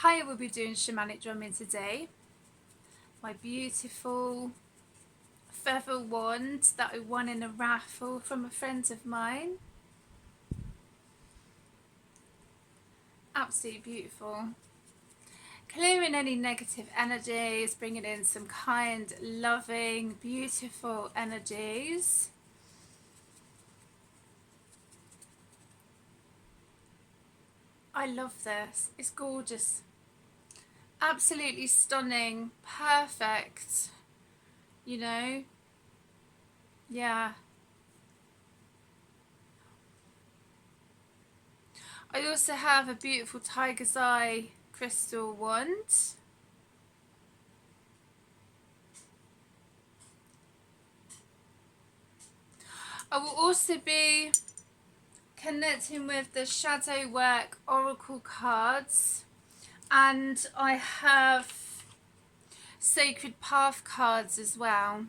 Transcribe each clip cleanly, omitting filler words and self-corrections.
Hi, I will be doing shamanic drumming today. My beautiful feather wand that I won in a raffle from a friend of mine. Absolutely beautiful. Clearing any negative energies, bringing in some kind, loving, beautiful energies. I love this. It's gorgeous. Absolutely stunning. Perfect. You know? Yeah. I also have a beautiful tiger's eye crystal wand. I will also be connecting with the shadow work oracle cards, and I have sacred path cards as well.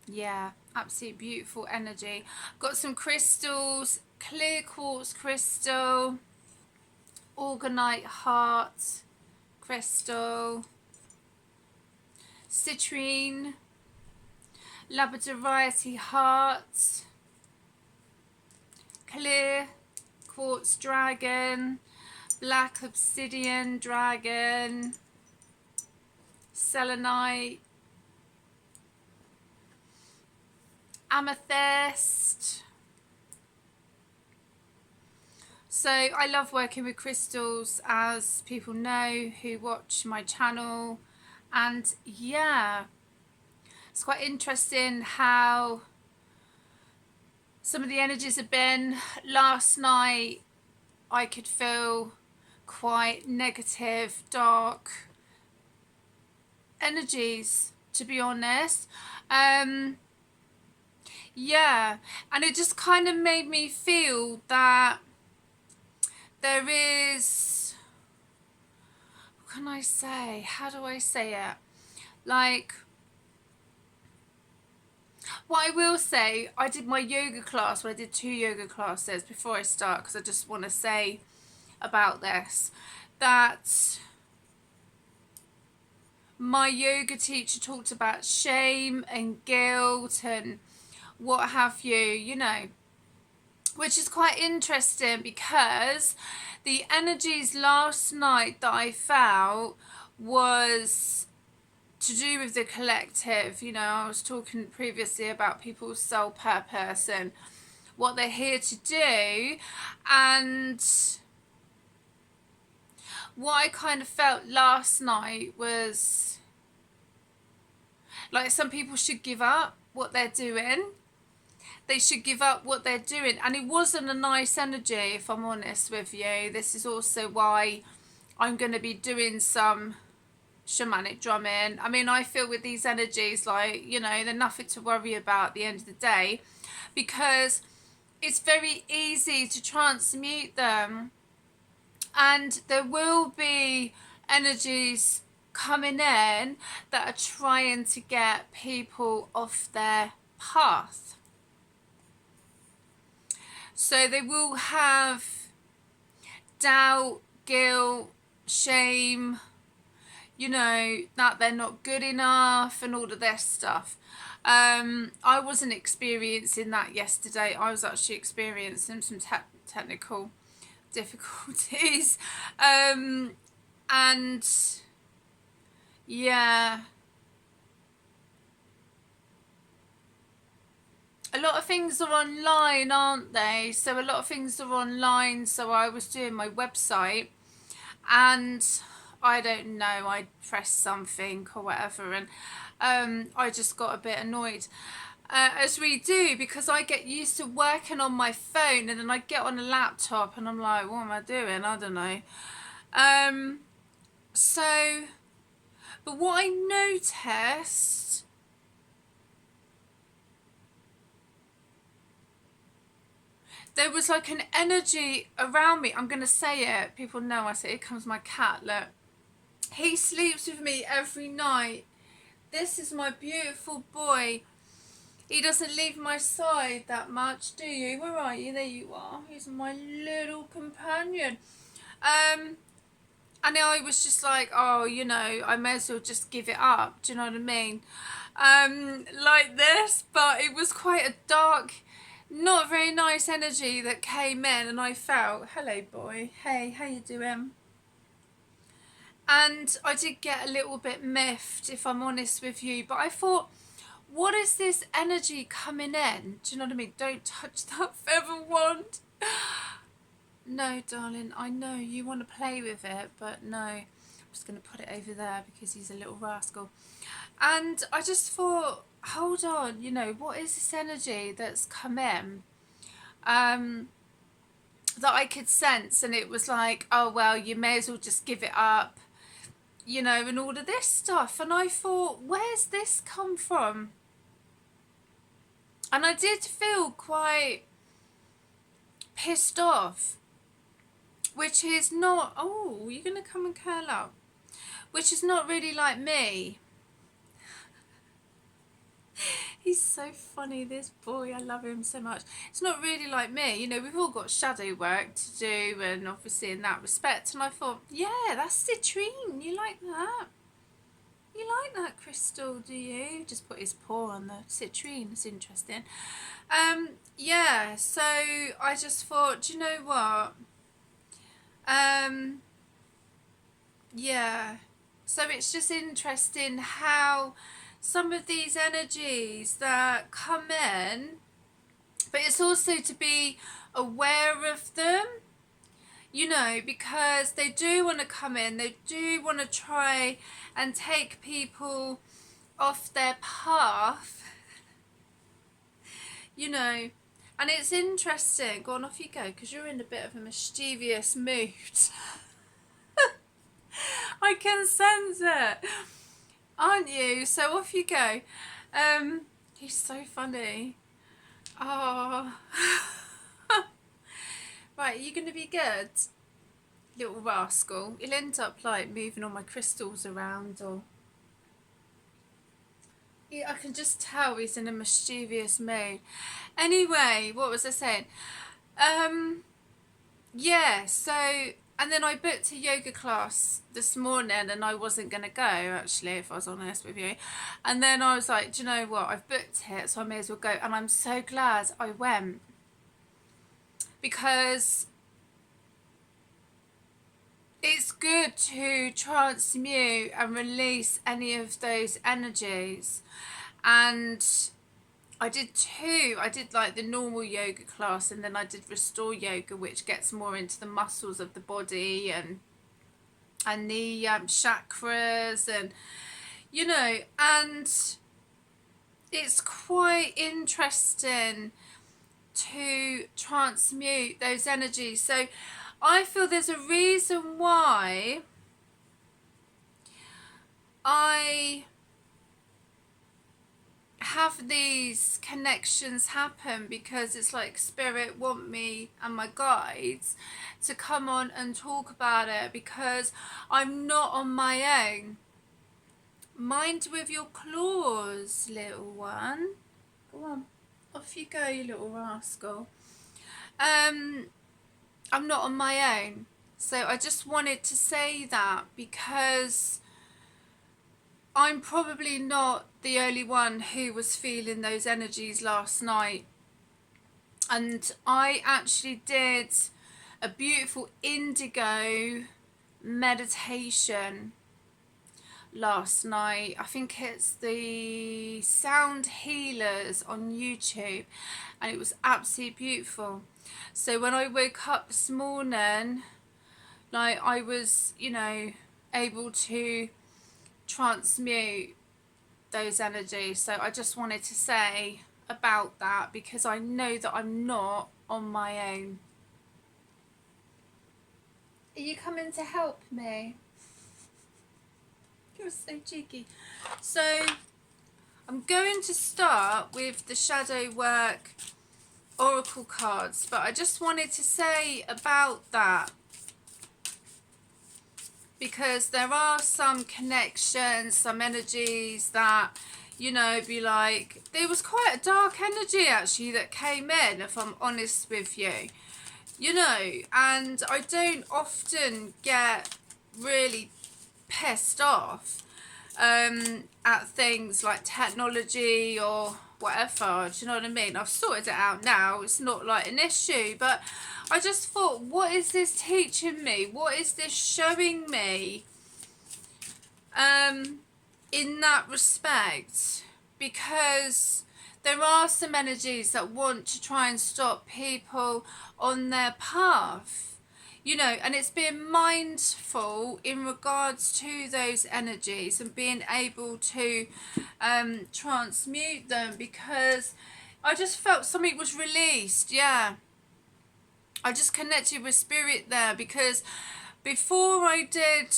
Yeah, absolutely beautiful energy. Got some crystals, clear quartz crystal, organite heart crystal, citrine, labradorite heart, clear quartz dragon, black obsidian dragon, selenite, amethyst. So I love working with crystals, as people know who watch my channel, and yeah, it's quite interesting how some of the energies have been. Last night I could feel quite negative, dark energies, to be honest. Yeah, and it just kind of made me feel that there is, what can I say? How do I say it? Like, what I will say, I did my yoga class, I did 2 yoga classes before I start, because I just want to say about this, that my yoga teacher talked about shame and guilt and what have you, you know, which is quite interesting, because the energies last night that I felt was to do with the collective. You know, I was talking previously about people's soul purpose and what they're here to do, and what I kind of felt last night was like some people should give up what they're doing. They should give up what they're doing, and it wasn't a nice energy, if I'm honest with you. This is also why I'm going to be doing some shamanic drumming. I mean, I feel with these energies, like, you know, they're nothing to worry about at the end of the day, because it's very easy to transmute them, and there will be energies coming in that are trying to get people off their path. So they will have doubt, guilt, shame, you know, that they're not good enough and all of this stuff. I wasn't experiencing that yesterday. I was actually experiencing some technical difficulties. And yeah, a lot of things are online, aren't they? So a lot of things are online. So I was doing my website, and I don't know, I pressed something or whatever, and I just got a bit annoyed, as we do, because I get used to working on my phone, and then I get on a laptop and I'm like, what am I doing? I don't know. So, but what I noticed, there was like an energy around me. I'm going to say it. People know I say, here comes my cat, look. He sleeps with me every night. This is my beautiful boy. He doesn't leave my side that much, do you? Where are you? There you are. He's my little companion. And I was just like, oh, you know, I may as well just give it up. Do you know what I mean? Like this, but it was quite a dark, not very nice energy that came in, and I felt, hello boy, hey, how you doing? And I did get a little bit miffed, if I'm honest with you, but I thought, what is this energy coming in? Do you know what I mean? Don't touch that feather wand. No, darling, I know you want to play with it, but no. I'm just going to put it over there because he's a little rascal. And I just thought, hold on, you know, what is this energy that's come in that I could sense? And it was like, oh, well, you may as well just give it up, you know, and all of this stuff. And I thought, where's this come from? And I did feel quite pissed off, which is not, oh, you're going to come and curl up, which is not really like me. He's so funny, this boy. I love him so much. It's not really like me. You know, we've all got shadow work to do, and obviously in that respect. And I thought, yeah, that's citrine. You like that? You like that, Crystal, do you? Just put his paw on the citrine. It's interesting. Yeah, so I just thought, do you know what? Yeah. So it's just interesting how some of these energies that come in, but it's also to be aware of them, you know, because they do want to come in, they do want to try and take people off their path, you know. And it's interesting. Go on, off you go, because you're in a bit of a mischievous mood. I can sense it, aren't you? So off you go. He's so funny. Oh. Right, are you going to be good? Little rascal. He'll end up like moving all my crystals around, or... Yeah, I can just tell he's in a mischievous mood. Anyway, what was I saying? Yeah, so, and then I booked a yoga class this morning, and I wasn't going to go, actually, if I was honest with you. And then I was like, do you know what? I've booked it, so I may as well go. And I'm so glad I went, because it's good to transmute and release any of those energies. And I did two. I did like the normal yoga class, and then I did restore yoga, which gets more into the muscles of the body and the chakras, and you know, and it's quite interesting to transmute those energies. So I feel there's a reason why I have these connections happen, because it's like spirit want me and my guides to come on and talk about it, because I'm not on my own. Mind with your claws, little one. Go on, off you go, you little rascal. I'm not on my own. So I just wanted to say that, because I'm probably not the only one who was feeling those energies last night. And I actually did a beautiful indigo meditation last night. I think it's the Sound Healers on YouTube, and it was absolutely beautiful. So when I woke up this morning, like, I was, you know, able to transmute those energies. So I just wanted to say about that, because I know that I'm not on my own. Are you coming to help me? You're so cheeky. So I'm going to start with the shadow work oracle cards, but I just wanted to say about that, because there are some connections, some energies that, you know, be like, there was quite a dark energy actually that came in, if I'm honest with you, you know, and I don't often get really pissed off at things like technology or whatever. Do you know what I mean? I've sorted it out now. It's not like an issue, but I just thought, what is this teaching me? What is this showing me in that respect? Because there are some energies that want to try and stop people on their path, you know, and it's being mindful in regards to those energies and being able to transmute them, because I just felt something was released. Yeah, I just connected with spirit there, because before I did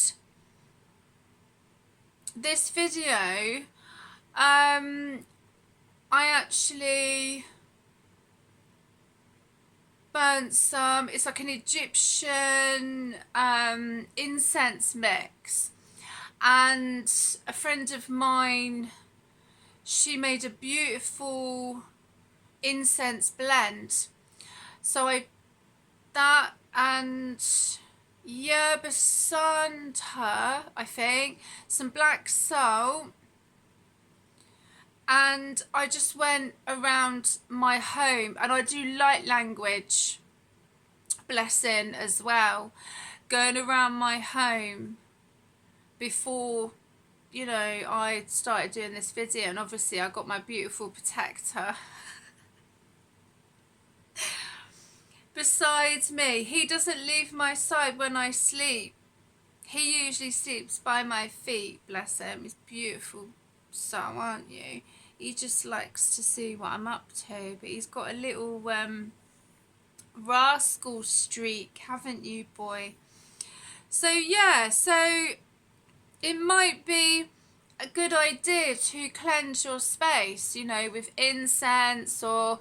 this video, I actually burnt some, it's like an Egyptian incense mix, and a friend of mine, she made a beautiful incense blend. So I that and yerba santa, I think, some black salt, and I just went around my home, and I do light language blessing as well, going around my home before, you know, I started doing this video. And obviously I got my beautiful protector beside me. He doesn't leave my side when I sleep. He usually sleeps by my feet, bless him. He's beautiful soul, aren't you? He just likes to see what I'm up to, but he's got a little rascal streak, haven't you, boy? So yeah, so it might be a good idea to cleanse your space, you know, with incense or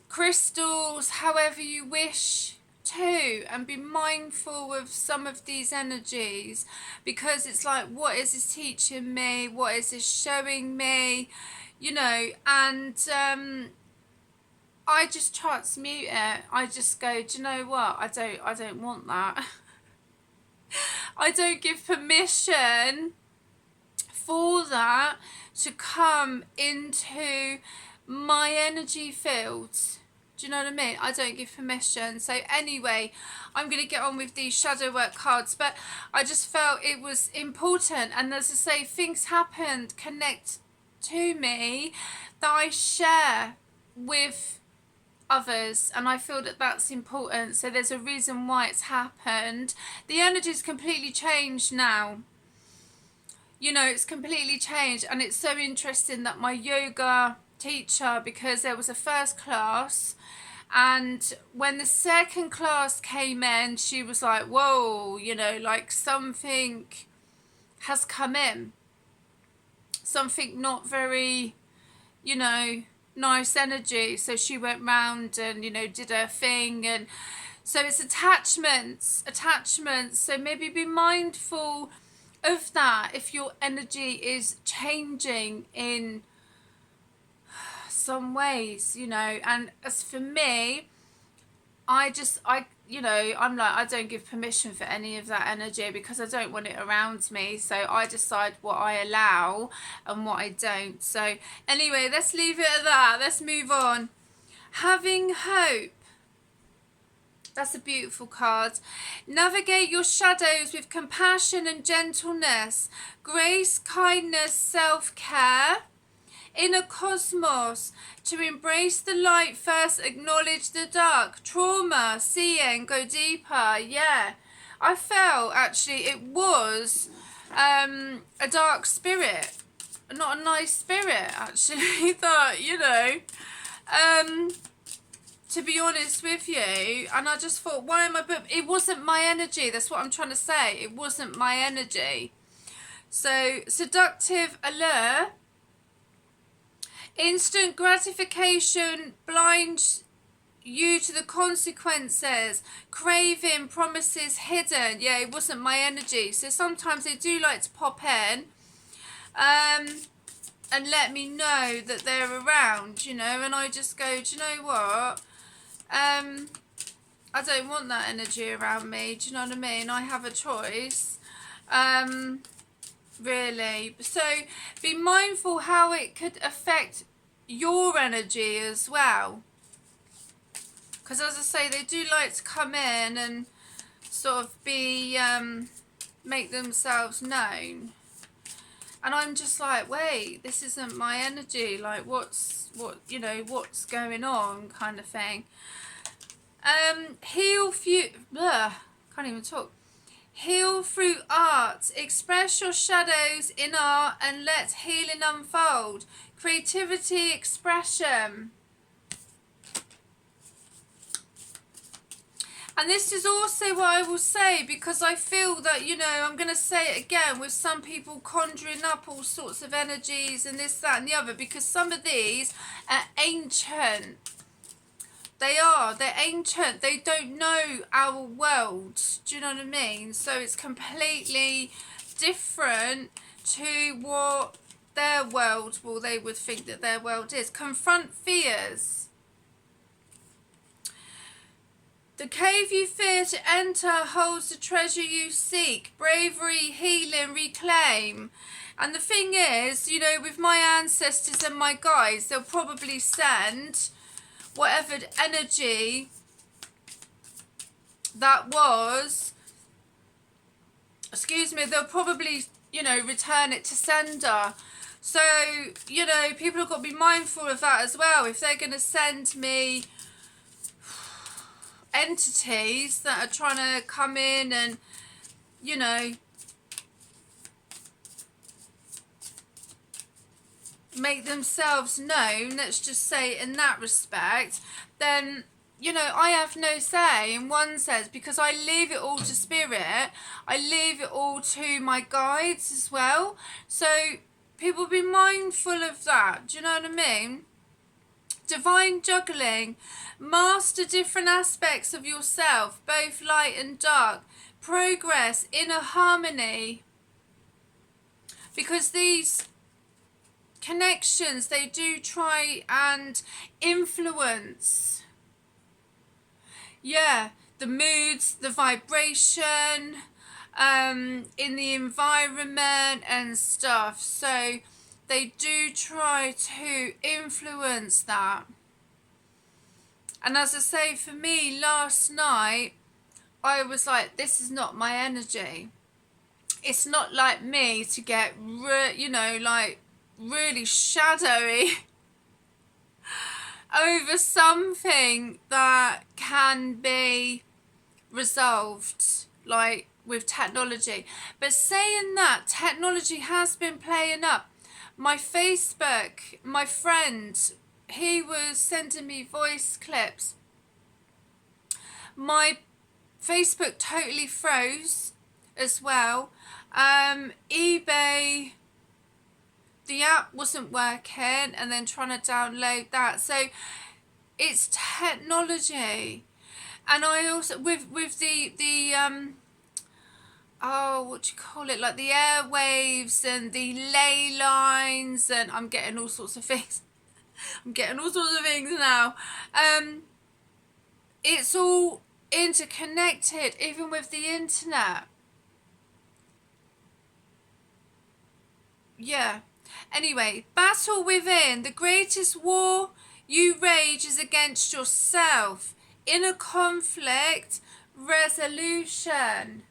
crystals, however you wish to, and be mindful of some of these energies, because it's like, what is this teaching me? What is this showing me? You know, and I just transmute it. I just go, do you know what? I don't want that. I don't give permission for that to come into my energy fields. Do you know what I mean? I don't give permission. So anyway, I'm going to get on with these shadow work cards, but I just felt it was important. And as I say, things happened, connect to me, that I share with others, and I feel that that's important. So there's a reason why it's happened. The energy's completely changed now. You know, it's completely changed, and it's so interesting that my yoga teacher, because there was a first class, and when the second class came in, she was like, whoa, you know, like something has come in, something not very, you know, nice energy. So she went round and, you know, did her thing. And so it's attachments. So maybe be mindful of that if your energy is changing in some ways, you know. And as for me, you know, I'm like, I don't give permission for any of that energy, because I don't want it around me. So I decide what I allow and what I don't. So anyway, let's leave it at that. Let's move on. Having hope. That's a beautiful card. Navigate your shadows with compassion and gentleness, grace, kindness, self-care. Inner cosmos, to embrace the light first, acknowledge the dark. Trauma, seeing, go deeper. Yeah, I felt actually it was a dark spirit, not a nice spirit actually. That, you know, to be honest with you, and I just thought, why am I, but it wasn't my energy. That's what I'm trying to say. It wasn't my energy. So seductive allure. Instant gratification blinds you to the consequences. Craving, promises hidden. Yeah, it wasn't my energy. So sometimes they do like to pop in and let me know that they're around, you know, and I just go, do you know what? I don't want that energy around me. Do you know what I mean? I have a choice. Really. So be mindful how it could affect your energy as well. Because as I say, they do like to come in and sort of be, make themselves known. And I'm just like, wait, this isn't my energy. Like, what's going on, kind of thing. Heal can't even talk. Heal through art. Express your shadows in art and let healing unfold. Creativity, expression. And this is also what I will say, because I feel that, I'm going to say it again, with some people conjuring up all sorts of energies and this, that and the other, because some of these are ancient. They're ancient. They don't know our world. Do you know what I mean? So it's completely different to what their world, they would think that their world is. Confront fears. The cave you fear to enter holds the treasure you seek. Bravery, healing, reclaim. And the thing is, with my ancestors and my guides, they'll probably send whatever energy that was, they'll probably, return it to sender. So, people have got to be mindful of that as well. If they're going to send me entities that are trying to come in and, make themselves known, let's just say in that respect, then, I have no say in one sense, because I leave it all to spirit. I leave it all to my guides as well. So people be mindful of that. Do you know what I mean? Divine juggling. Master different aspects of yourself, both light and dark. Progress, inner harmony. Because these connections, they do try and influence, the moods, the vibration, in the environment and stuff. So they do try to influence that. And as I say, for me, last night, I was like, this is not my energy. It's not like me to get, really shadowy over something that can be resolved, like with technology. But saying that, technology has been playing up. My Facebook, my friend, he was sending me voice clips. My Facebook totally froze as well. eBay, the app wasn't working, and then trying to download that. So it's technology. And I also, with the what do you call it, like the airwaves and the ley lines, and I'm getting all sorts of things. I'm getting all sorts of things now. It's all interconnected, even with the internet. Yeah. Anyway, battle within. The greatest war you rage is against yourself. Inner conflict, resolution.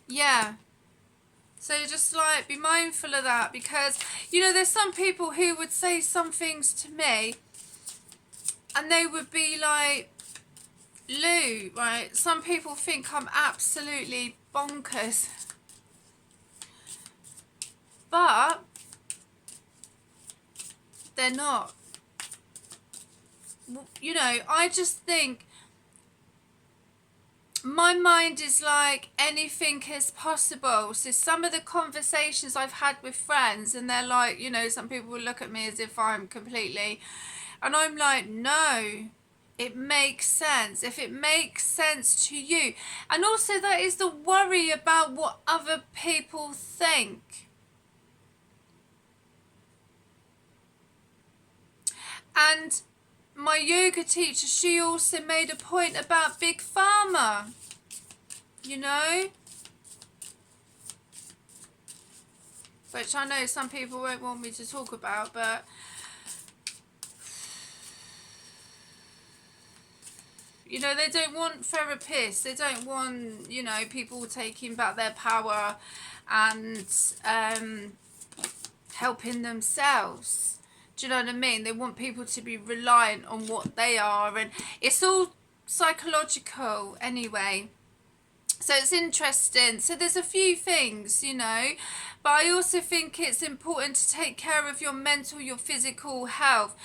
Yeah. So just like be mindful of that, because there's some people who would say some things to me and they would be like, Lou, right? Some people think I'm absolutely bonkers. But they're not. I just think my mind is like anything is possible. So some of the conversations I've had with friends, and they're like, some people will look at me as if I'm completely, and I'm like, no, it makes sense. If it makes sense to you. And also that is the worry about what other people think. And my yoga teacher, she also made a point about Big Pharma, you know, which I know some people won't want me to talk about, but you know, they don't want therapists, they don't want, you know, people taking back their power and helping themselves. Do you know what I mean? They want people to be reliant on what they are, and it's all psychological anyway. So it's interesting. So there's a few things, you know, but I also think it's important to take care of your mental, your physical health.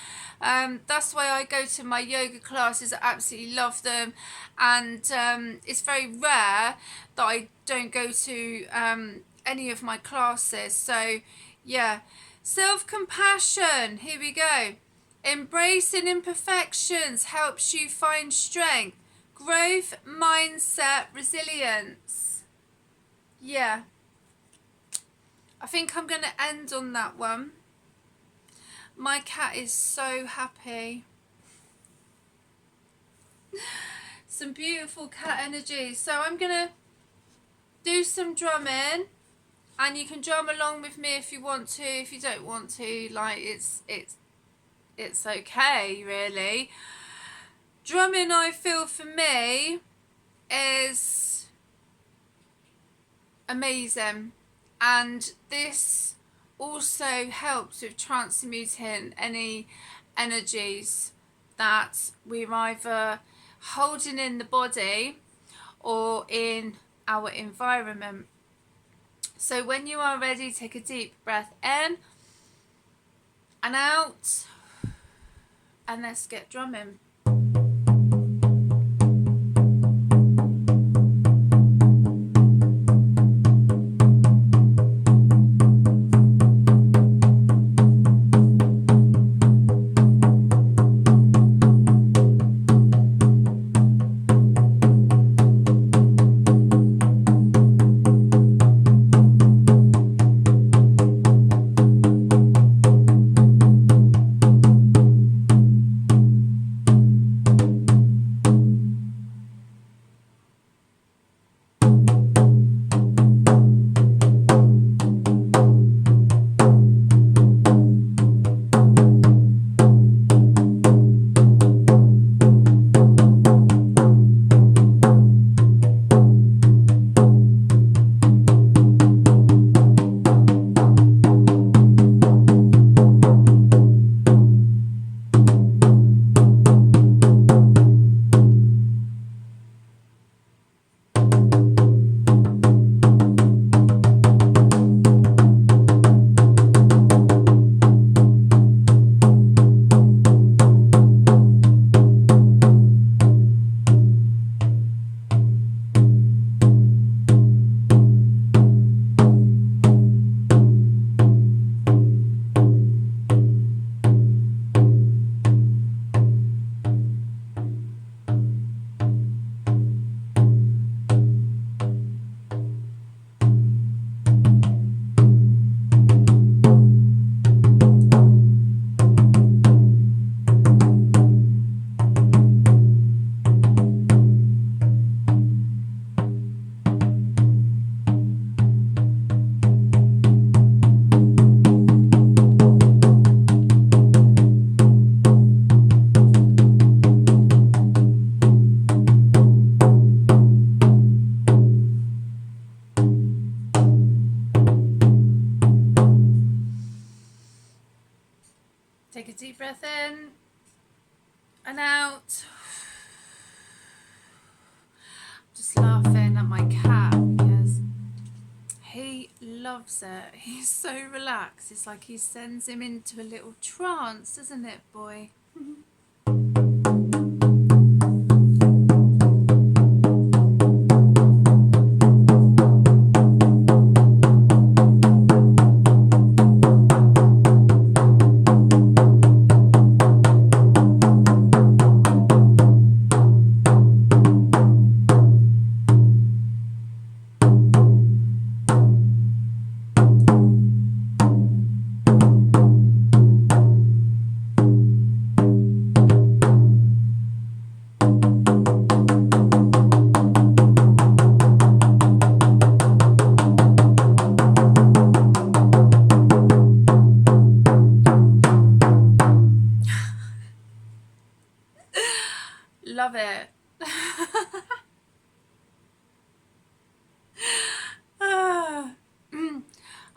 That's why I go to my yoga classes. I absolutely love them, and it's very rare that I don't go to any of my classes. So yeah, self-compassion, here we go. Embracing imperfections helps you find strength. Growth, mindset, resilience. Yeah. I think I'm going to end on that one. My cat is so happy. Some beautiful cat energy. So I'm going to do some drumming, and you can drum along with me if you want to. If you don't want to, like, it's okay, really. Drumming, I feel, for me is amazing, and this also helps with transmuting any energies that we're either holding in the body or in our environment. So when you are ready, take a deep breath in and out, and let's get drumming. Take a deep breath in and out. Just laughing at my cat because he loves it. He's so relaxed. It's like he sends him into a little trance, doesn't it, boy?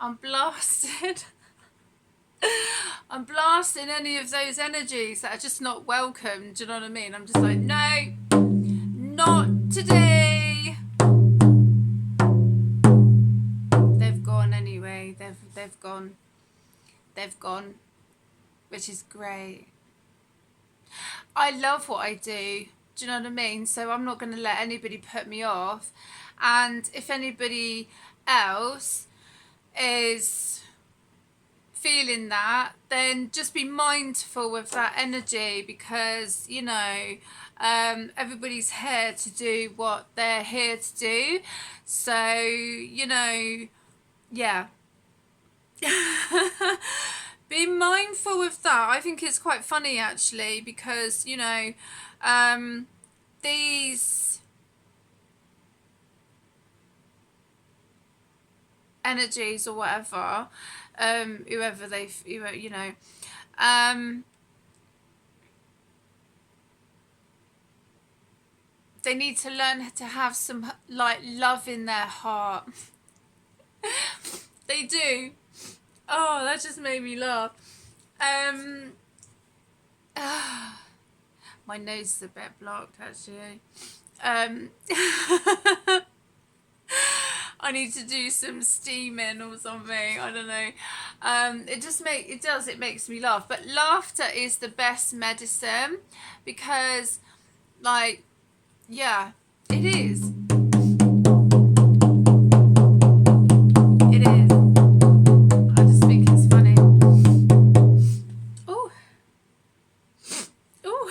I'm blasted. I'm blasting any of those energies that are just not welcome. Do you know what I mean? I'm just like, no, not today. They've gone anyway. They've gone. They've gone, which is great. I love what I do. Do you know what I mean? So I'm not going to let anybody put me off. And if anybody else is feeling that, then just be mindful of that energy, because you know, everybody's here to do what they're here to do. So you know, yeah. Be mindful of that. I think it's quite funny actually, because you know, these energies or whatever, whoever you know, they need to learn to have some like love in their heart. They do. Oh, that just made me laugh. My nose is a bit blocked actually. I need to do some steaming or something. I don't know. It makes me laugh. But laughter is the best medicine, because, like, yeah, it is. It is. I just think it's funny. Ooh. Ooh.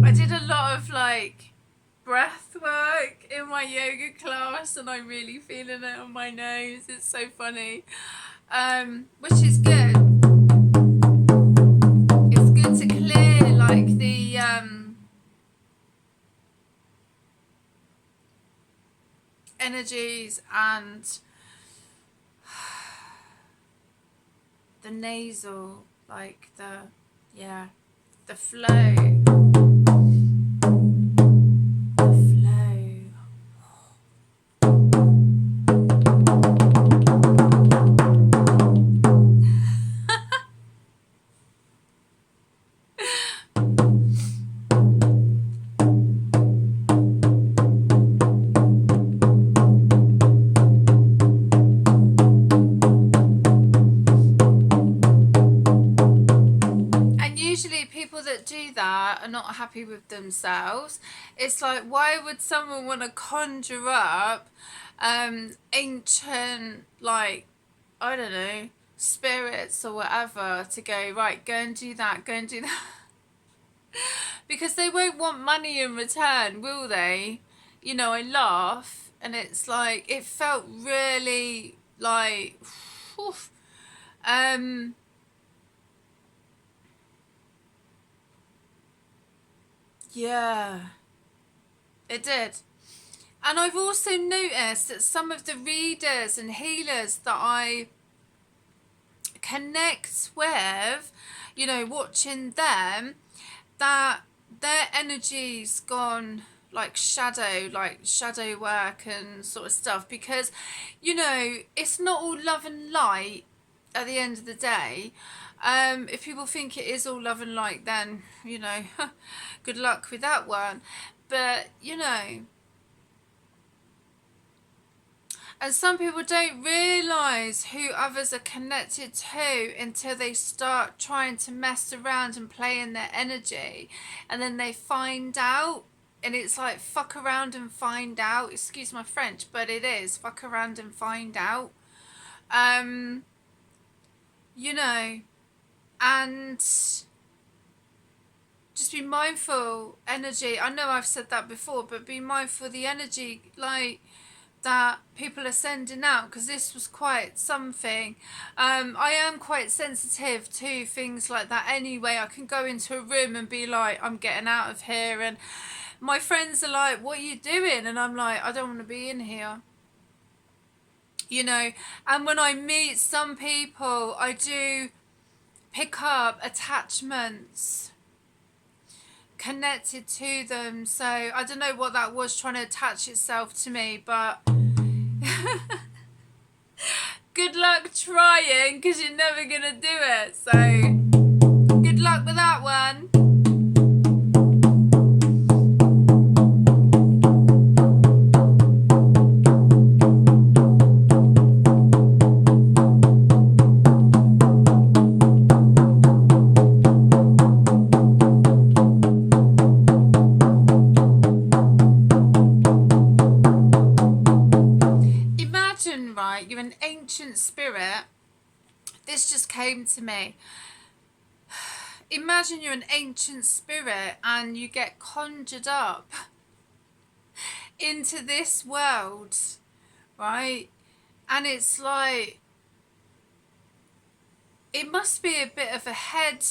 I did a lot of like breath work in my yoga class, and I'm really feeling it on my nose. It's so funny, which is good. It's good to clear like the energies and the nasal, like the flow. People that do that are not happy with themselves. It's like, why would someone want to conjure up ancient, like, I don't know, spirits or whatever to go, right, go and do that, go and do that. Because they won't want money in return, will they? You know, I laugh, and it's like, it felt really like, oof, yeah, it did. And I've also noticed that some of the readers and healers that I connect with, you know, watching them, that their energy's gone like shadow work and sort of stuff, because, you know, it's not all love and light at the end of the day. If people think it is all love and light, then, you know, good luck with that one. But, you know, and some people don't realise who others are connected to until they start trying to mess around and play in their energy. And then they find out. And it's like, fuck around and find out. Excuse my French, but it is. Fuck around and find out. You know. And just be mindful, energy. I know I've said that before, but be mindful of the energy, like, that people are sending out, because this was quite something. I am quite sensitive to things like that anyway. I can go into a room and be like, I'm getting out of here, and my friends are like, what are you doing? And I'm like, I don't want to be in here, you know. And when I meet some people, I do pick up attachments connected to them. So I don't know what that was trying to attach itself to me, but good luck trying, because you're never gonna do it. So good luck with that one. Right, you're an ancient spirit. This just came to me. Imagine you're an ancient spirit and you get conjured up into this world, right? And it's like, it must be a bit of a head,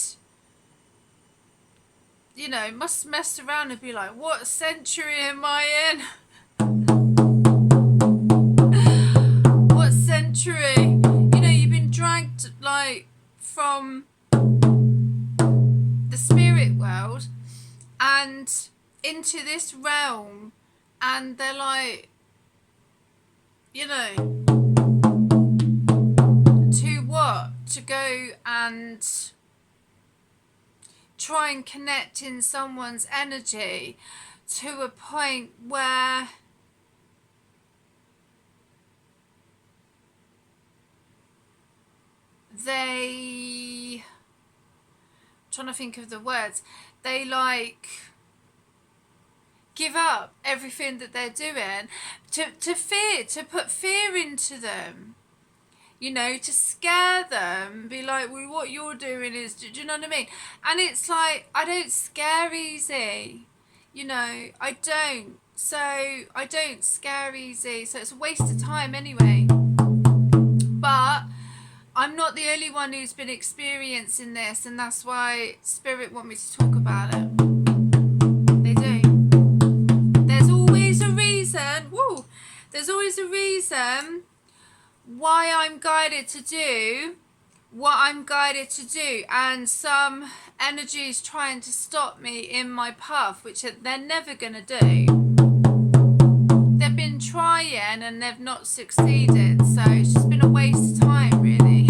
you know, must mess around and be like, what century am I in? Century, you know, you've been dragged like from the spirit world and into this realm, and they're like, you know, to what? To go and try and connect in someone's energy to a point where they, I'm trying to think of the words, they like give up everything that they're doing to put fear into them, you know, to scare them, be like, well, what you're doing is, do you know what I mean? And it's like, I don't scare easy, you know, I don't scare easy, so it's a waste of time anyway. But I'm not the only one who's been experiencing this, and that's why Spirit want me to talk about it. They do. There's always a reason. Woo! There's always a reason why I'm guided to do what I'm guided to do, and some energies trying to stop me in my path, which they're never gonna do. They've been trying and they've not succeeded, so it's just been a waste of time, really.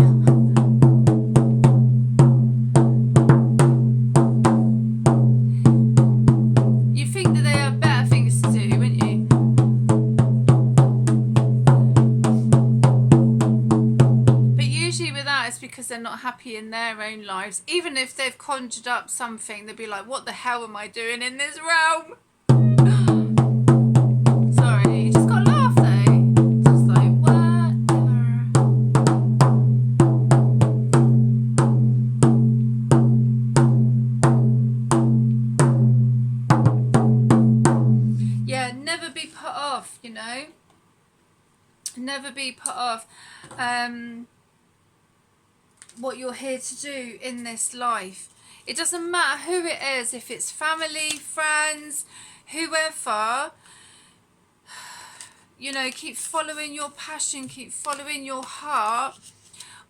You think that they have better things to do, wouldn't you? But usually with that, it's because they're not happy in their own lives. Even if they've conjured up something, they'll be like, what the hell am I doing in this realm? Never be put off what you're here to do in this life. It doesn't matter who it is, if it's family, friends, whoever, you know, keep following your passion, keep following your heart,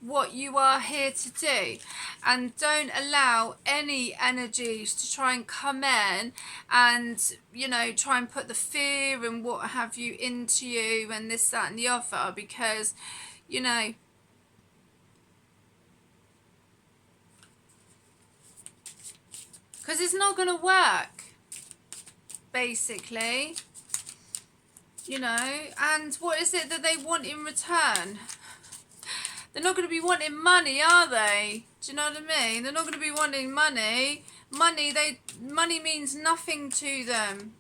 what you are here to do, and don't allow any energies to try and come in and, you know, try and put the fear and what have you into you and this, that and the other, because, you know, because it's not going to work, basically, you know. And what is it that they want in return? They're not going to be wanting money, are they? Do you know what I mean? They're not going to be wanting money. Money means nothing to them.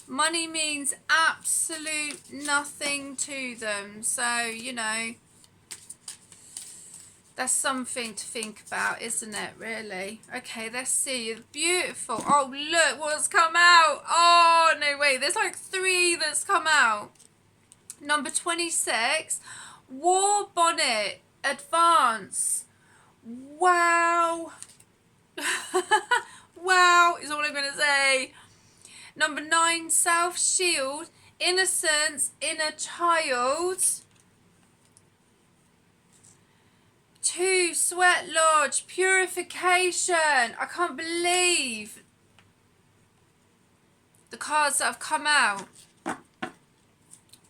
Money means absolute nothing to them. So, you know, that's something to think about, isn't it, really? Okay, let's see. Beautiful. Oh, look what's come out. Oh, no, wait. There's like 3 that's come out. Number 26. War Bonnet Advance. Wow. Wow is all I'm going to say. Number 9, South Shield. Innocence, Inner Child. 2, Sweat Lodge. Purification. I can't believe the cards that have come out,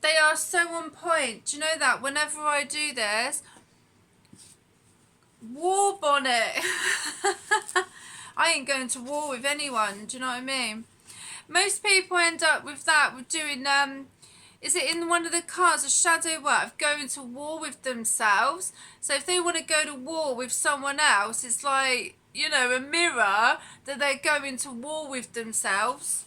they are so on point. Do you know that whenever I do this, war bonnet, I ain't going to war with anyone, do you know what I mean? Most people end up with that, with doing, is it in one of the cards, a shadow work of going to war with themselves. So if they want to go to war with someone else, it's like, you know, a mirror that they're going to war with themselves.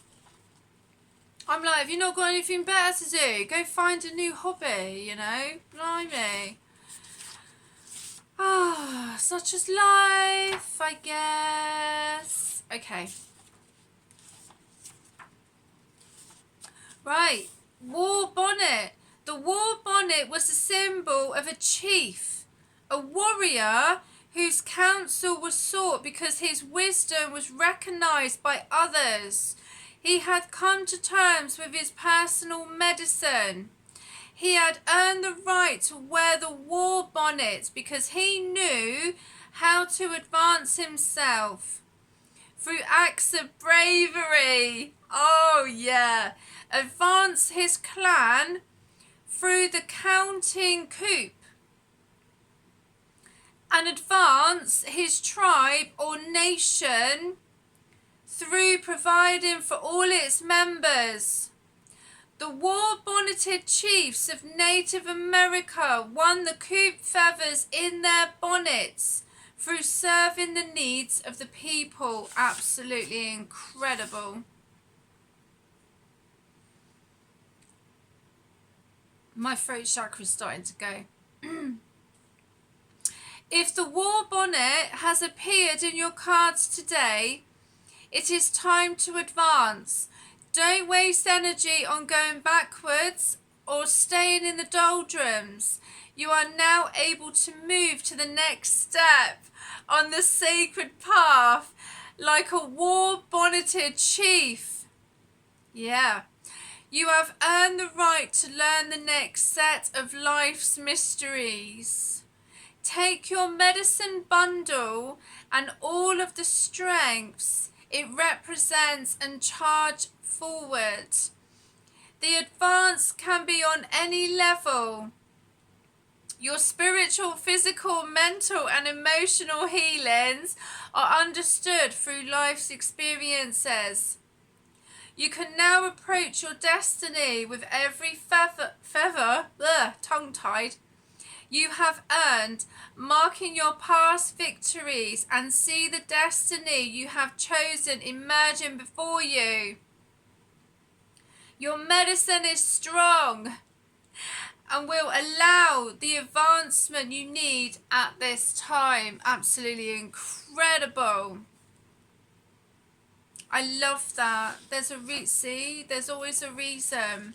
I'm like, have you not got anything better to do? Go find a new hobby, you know? Blimey. Ah, such is life, I guess. Okay. Right. War bonnet. The war bonnet was a symbol of a chief, a warrior whose counsel was sought because his wisdom was recognized by others. He had come to terms with his personal medicine. He had earned the right to wear the war bonnet because he knew how to advance himself through acts of bravery. Oh yeah. Advance his clan through the counting coup and advance his tribe or nation through providing for all its members. The war-bonneted chiefs of Native America won the coup feathers in their bonnets through serving the needs of the people. Absolutely incredible. My throat chakra is starting to go. If the war bonnet has appeared in your cards today, it is time to advance. Don't waste energy on going backwards or staying in the doldrums. You are now able to move to the next step on the sacred path like a war-bonneted chief. Yeah. You have earned the right to learn the next set of life's mysteries. Take your medicine bundle and all of the strengths it represents and charge forward. The advance can be on any level. Your spiritual, physical, mental and emotional healings are understood through life's experiences. You can now approach your destiny with every feather, tongue-tied, you have earned, marking your past victories, and see the destiny you have chosen emerging before you. Your medicine is strong and will allow the advancement you need at this time. Absolutely incredible. I love that. There's there's always a reason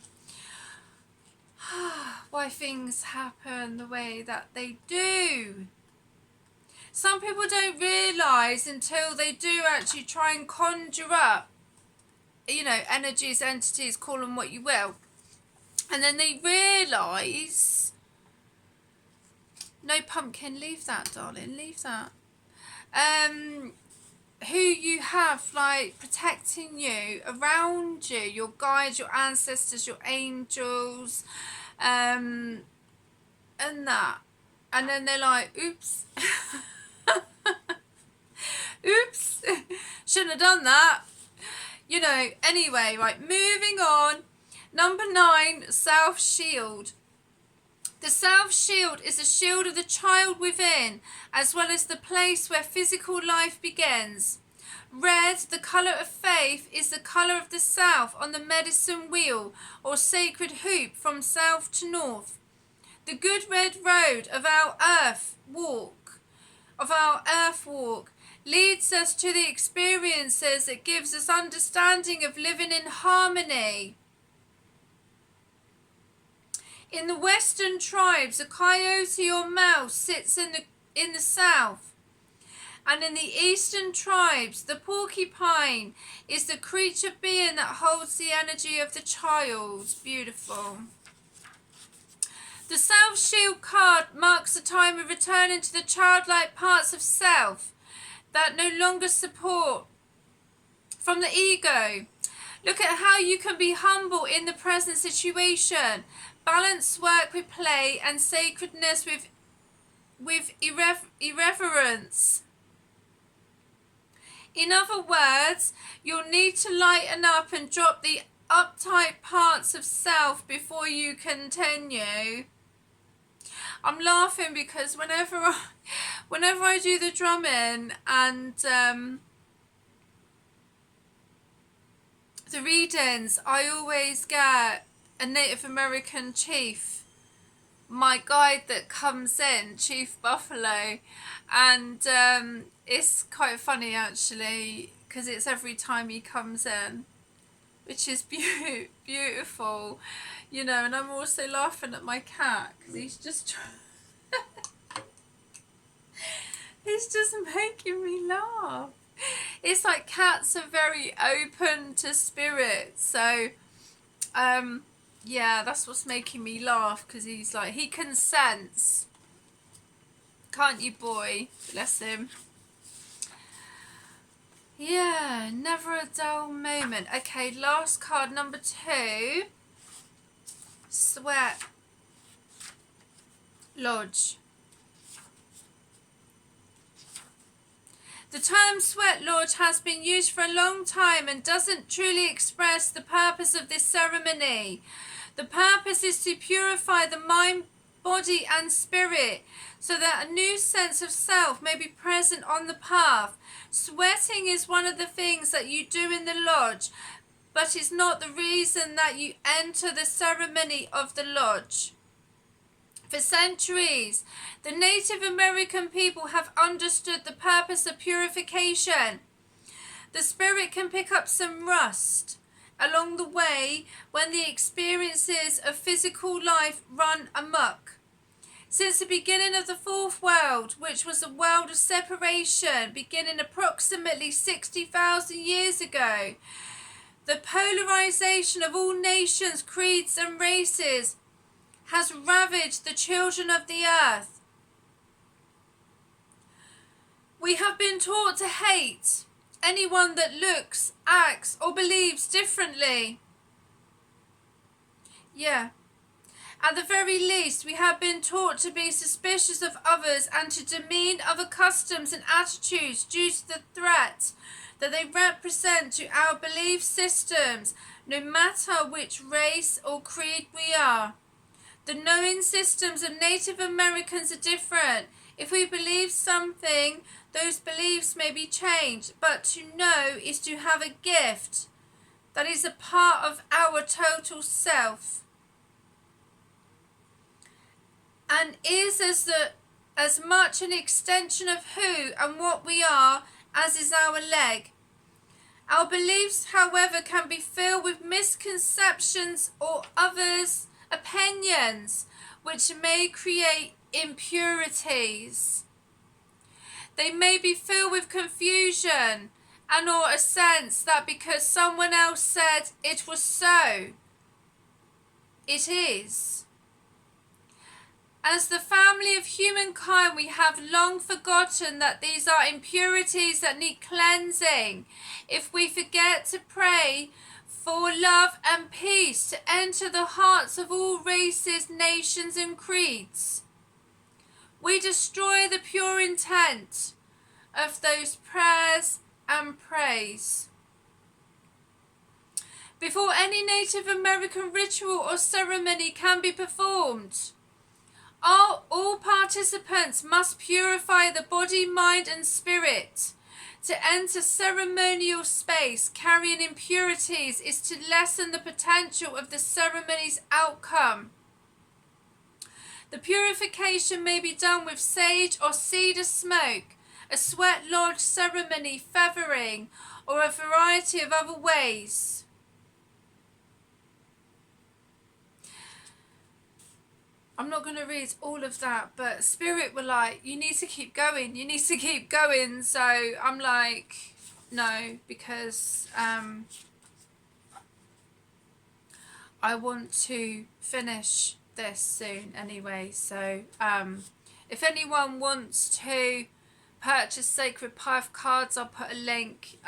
why things happen the way that they do. Some people don't realise until they do actually try and conjure up, you know, energies, entities, call them what you will. And then they realise, no pumpkin, leave that, darling, leave that. Who you have like protecting you, around you, your guides, your ancestors, your angels, and that. And then they're like, oops. Oops. Shouldn't have done that. You know, anyway, right, moving on. Number 9, self-shield. The self-shield is a shield of the child within, as well as the place where physical life begins. Red, the colour of faith, is the colour of the south on the medicine wheel or sacred hoop from south to north. The good red road of our earth walk, leads us to the experiences that gives us understanding of living in harmony. In the Western tribes, a coyote or mouse sits in the south. And in the Eastern tribes, the porcupine is the creature being that holds the energy of the child. Beautiful. The self-shield card marks the time of returning to the childlike parts of self that no longer support from the ego. Look at how you can be humble in the present situation. Balance work with play and sacredness with irreverence. In other words, you'll need to lighten up and drop the uptight parts of self before you continue. I'm laughing because whenever I do the drumming and the readings, I always get a Native American chief, my guide that comes in, Chief Buffalo, and it's quite funny actually because it's every time he comes in, which is beautiful, you know. And I'm also laughing at my cat because he's just he's just making me laugh. It's like cats are very open to spirit, so yeah, that's what's making me laugh, because he's like, he can sense, can't you, boy? Bless him. Yeah, never a dull moment. Okay, last card, number 2. Sweat Lodge. The term Sweat Lodge has been used for a long time and doesn't truly express the purpose of this ceremony. The purpose is to purify the mind, body and spirit so that a new sense of self may be present on the path. Sweating is one of the things that you do in the lodge, but is not the reason that you enter the ceremony of the lodge. For centuries, the Native American people have understood the purpose of purification. The spirit can pick up some rust along the way when the experiences of physical life run amok. Since the beginning of the fourth world, which was a world of separation beginning approximately 60,000 years ago, the polarization of all nations, creeds and races has ravaged the children of the earth. We have been taught to hate anyone that looks, acts or believes differently. Yeah. At the very least, we have been taught to be suspicious of others and to demean other customs and attitudes due to the threat that they represent to our belief systems, no matter which race or creed we are. The knowing systems of Native Americans are different. If we believe something, those beliefs may be changed, but to know is to have a gift that is a part of our total self, and is as much an extension of who and what we are as is our leg. Our beliefs, however, can be filled with misconceptions or others' opinions, which may create impurities. They may be filled with confusion and or a sense that because someone else said it was so, it is. As the family of humankind, we have long forgotten that these are impurities that need cleansing. If we forget to pray for love and peace to enter the hearts of all races, nations and creeds, we destroy the pure intent of those prayers and praise. Before any Native American ritual or ceremony can be performed, all participants must purify the body, mind and spirit. To enter ceremonial space carrying impurities is to lessen the potential of the ceremony's outcome. The purification may be done with sage or cedar smoke, a sweat lodge ceremony, feathering, or a variety of other ways. I'm not going to read all of that, but Spirit were like, you need to keep going, you need to keep going. So I'm like, no, because I want to finish this soon anyway. So if anyone wants to purchase Sacred Path cards, I'll put a link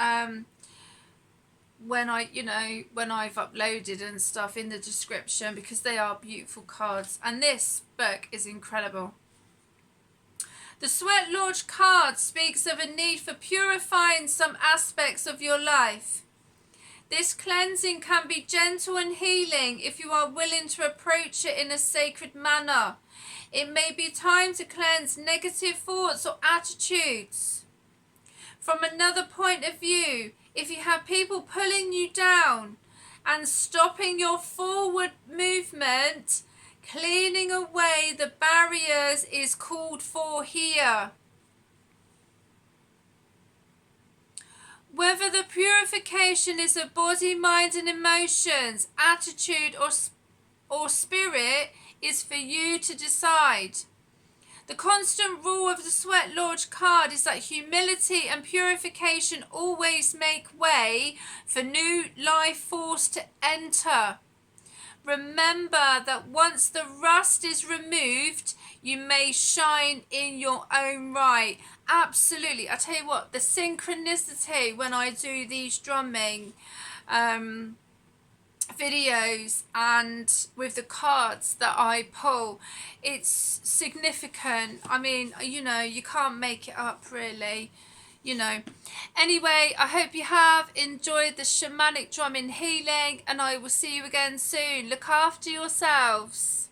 when I've uploaded and stuff in the description, because they are beautiful cards, and this book is incredible. The Sweat Lodge card speaks of a need for purifying some aspects of your life. This cleansing can be gentle and healing if you are willing to approach it in a sacred manner. It may be time to cleanse negative thoughts or attitudes. From another point of view, if you have people pulling you down and stopping your forward movement, cleaning away the barriers is called for here. Whether the purification is of body, mind and emotions, attitude or spirit is for you to decide. The constant rule of the Sweat Lodge card is that humility and purification always make way for new life force to enter. Remember that once the rust is removed, you may shine in your own right. Absolutely. I tell you what, the synchronicity when I do these drumming videos and with the cards that I pull, it's significant. I mean, you can't make it up really. Anyway, I hope you have enjoyed the shamanic drumming healing, and I will see you again soon. Look after yourselves.